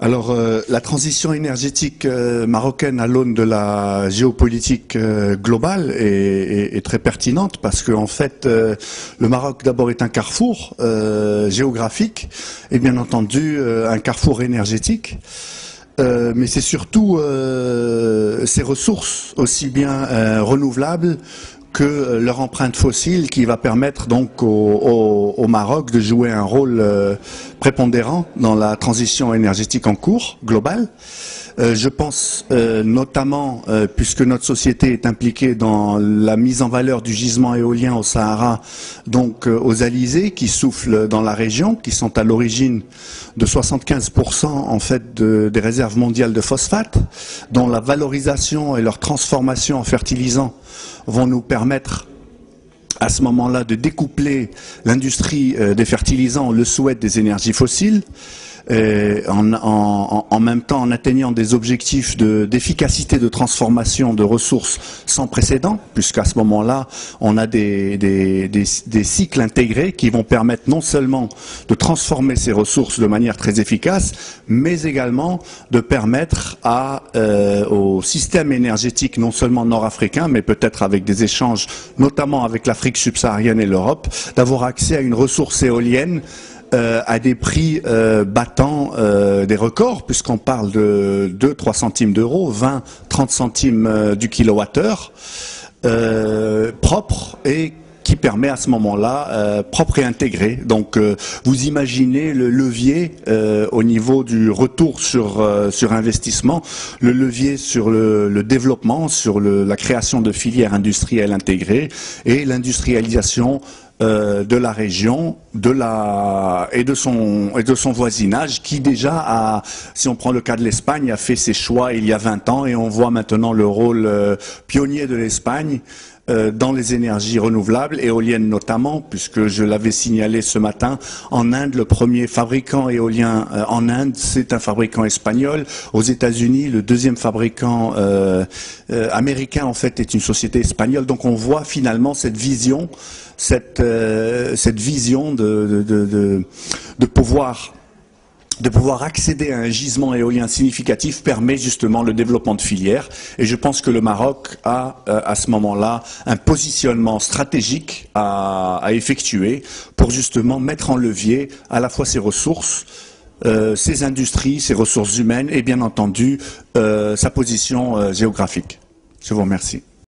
Alors, la transition énergétique marocaine à l'aune de la géopolitique globale est très pertinente parce que, en fait, le Maroc d'abord est un carrefour géographique et bien entendu un carrefour énergétique. Mais c'est surtout ces ressources aussi bien renouvelables que leur empreinte fossile qui va permettre donc au Maroc de jouer un rôle prépondérant dans la transition énergétique en cours globale. Je pense notamment, puisque notre société est impliquée dans la mise en valeur du gisement éolien au Sahara, donc aux alizés qui soufflent dans la région, qui sont à l'origine de 75% en fait des réserves mondiales de phosphate, dont la valorisation et leur transformation en fertilisants vont nous permettre à ce moment-là de découpler l'industrie des fertilisants, le souhait des énergies fossiles, en même temps en atteignant des objectifs d'efficacité de transformation de ressources sans précédent, puisqu'à ce moment-là, on a des cycles intégrés qui vont permettre non seulement de transformer ces ressources de manière très efficace, mais également de permettre au système énergétique, non seulement nord-africain, mais peut-être avec des échanges, notamment avec l'Afrique subsaharienne et l'Europe, d'avoir accès à une ressource éolienne à des prix battant des records, puisqu'on parle de 2-3 centimes d'euros, 20-30 centimes du kilowattheure, propre et qui permet à ce moment-là, propre et intégré. Donc vous imaginez le levier au niveau du retour sur investissement, le levier sur le développement, sur la création de filières industrielles intégrées et l'industrialisation de la région, et de son voisinage, qui déjà si on prend le cas de l'Espagne, a fait ses choix il y a 20 ans, et on voit maintenant le rôle pionnier de l'Espagne dans les énergies renouvelables, éoliennes notamment, puisque je l'avais signalé ce matin, en Inde, le premier fabricant éolien en Inde, c'est un fabricant espagnol. Aux États-Unis, le deuxième fabricant américain, en fait, est une société espagnole. Donc on voit finalement cette vision de pouvoir accéder à un gisement éolien significatif permet justement le développement de filières. Et je pense que le Maroc a, à ce moment-là, un positionnement stratégique à effectuer pour justement mettre en levier à la fois ses ressources, ses industries, ses ressources humaines et bien entendu sa position géographique. Je vous remercie.